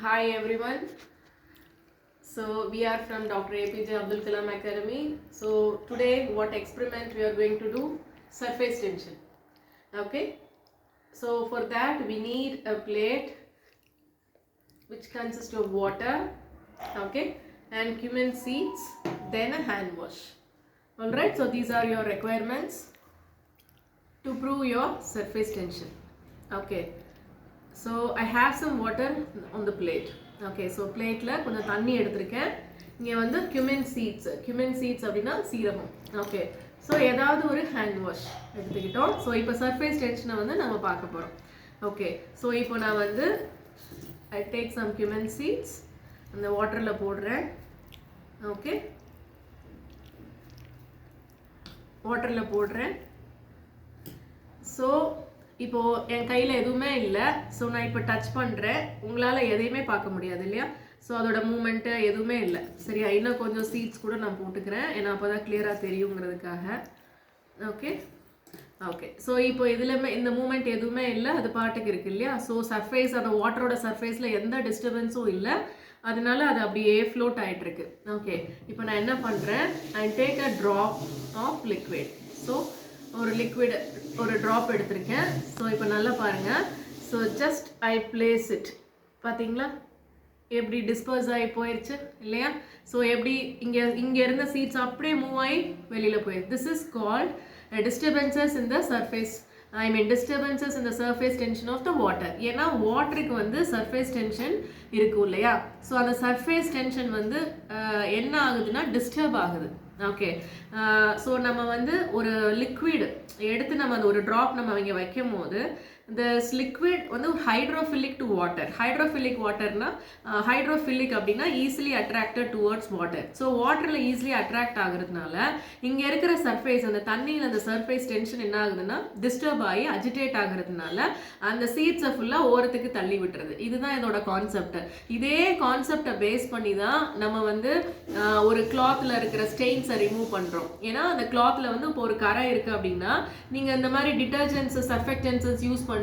Hi everyone. So we are from Dr. APJ Abdul Kalam Academy. So today what experiment we are going to do? Surface tension. Okay. So for that we need a plate which consists of water, okay, and cumin seeds, then a hand wash. Alright, so these are your requirements to prove your surface tension. Okay. So I have some water on the plate. Okay, so plateல கொஞ்சம் தண்ணி எடுத்துருக்கேன். இங்கே வந்து cumin seeds அப்படின்னா சீரகம். Okay, so ஏதாவது ஒரு hand wash எடுத்துக்கிட்டோம். So இப்போ surface tension வந்து நம்ம பார்க்க போறோம். Okay, so இப்போ நான் வந்து I take some cumin seeds அந்த வாட்டர்ல போடுறேன். Okay, வாட்டர்ல போடுறேன். So இப்போ என் கையில் எதுவுமே இல்லை. ஸோ நான் இப்போ டச் பண்ணுறேன். உங்களால் எதையுமே பார்க்க முடியாது இல்லையா? ஸோ அதோட மூமெண்ட்டு எதுவுமே இல்லை. சரியா? இன்னும் கொஞ்சம் சீட்ஸ் கூட நான் போட்டுக்கிறேன். ஏன்னா அப்போ தான் கிளியராக தெரியுங்கிறதுக்காக. Okay okay. ஸோ இப்போ இதுலையுமே இந்த மூமெண்ட் எதுவுமே இல்லை. அது பாட்டுக்கு இருக்குது இல்லையா? ஸோ சர்ஃபேஸ் அந்த வாட்டரோட சர்ஃபேஸில் எந்த டிஸ்டர்பன்ஸும் இல்லை. அதனால அது அப்படியே ஃப்ளோட் ஆகிட்டுருக்கு. ஓகே, இப்போ நான் என்ன பண்ணுறேன்? I take a drop of liquid. So ஒரு லிக்விட் ஒரு ட்ராப் எடுத்திருக்கேன். ஸோ இப்போ நல்லா பாருங்கள். So just I place it. பார்த்தீங்களா எப்படி டிஸ்பர்ஸ் ஆகி போயிடுச்சு இல்லையா? ஸோ எப்படி இங்கே இருந்த சீட்ஸ் அப்படியே மூவ் ஆகி வெளியில் போயிடுது. This is called disturbances in the surface. disturbances in the surface tension of the water. ஏன்னா வாட்டருக்கு வந்து சர்ஃபேஸ் டென்ஷன் இருக்கும் இல்லையா? ஸோ அந்த சர்ஃபேஸ் டென்ஷன் வந்து என்ன ஆகுதுன்னா டிஸ்டர்ப் ஆகுது. ஓகே, ஸோ நம்ம வந்து ஒரு லிக்விட் எடுத்து நம்ம அந்த ஒரு ட்ராப் நம்ம இங்கே வைக்கும் போது இந்த லிக்விட் வந்து ஹைட்ரோஃபிலிக் டு வாட்டர். ஹைட்ரோஃபிலிக் வாட்டர்னா ஹைட்ரோஃபிலிக் அப்படின்னா easily attracted towards water. So வாட்டரில் ஈஸிலி அட்ராக்ட் ஆகுறதுனால இங்கே இருக்கிற சர்ஃபேஸ் அந்த தண்ணியில் அந்த சர்ஃபேஸ் டென்ஷன் என்ன ஆகுதுன்னா டிஸ்டர்ப் ஆகி அஜிடேட் ஆகுறதுனால அந்த சீட்ஸை ஃபுல்லாக ஓரத்துக்கு தள்ளி விட்டுறது. இதுதான் இதோட கான்செப்ட். இதே கான்செப்டை பேஸ் பண்ணி தான் நம்ம வந்து ஒரு கிளாத்தில் இருக்கிற ஸ்டெயின்ஸை ரிமூவ் பண்ணுறோம். ஏன்னா அந்த கிளாத்தில் வந்து இப்போ ஒரு கரை இருக்குது அப்படின்னா நீங்கள் இந்த மாதிரி டிட்டர்ஜென்ட்ஸ் சர்ஃபெக்டன்சஸ் யூஸ் பண்ணி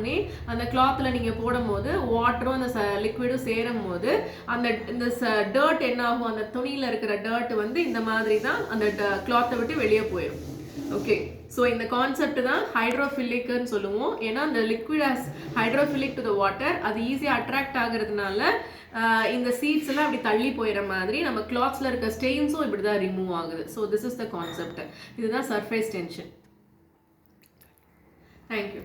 அந்த கிளாத்ல நீங்க போடும்போது வாட்டரும் அந்த லிக்விடும் சேரும் போது அந்த இந்த டர்ட் என்ன ஆகும்? அந்த துணியில இருக்கிற டர்ட் வந்து இந்த மாதிரி தான் அந்த கிளாத்தை விட்டு வெளியே போயிடும். ஓகே, ஸோ இந்த கான்செப்ட் தான் ஹைட்ரோஃபிலிக்னு சொல்லுவோம். ஏன்னா அந்த liquid as hydrophilic to the water அது ஈஸியாக அட்ராக்ட் ஆகுறதுனால இந்த சீட்ஸ் எல்லாம் அப்படி தள்ளி போயிடுற மாதிரி நம்ம கிளாத்ஸ்ல இருக்க ஸ்டெயின்ஸும் இப்படி தான் ரிமூவ் ஆகுது. So this is the concept. இதுதான் சர்ஃபேஸ் டென்ஷன். தேங்க்யூ.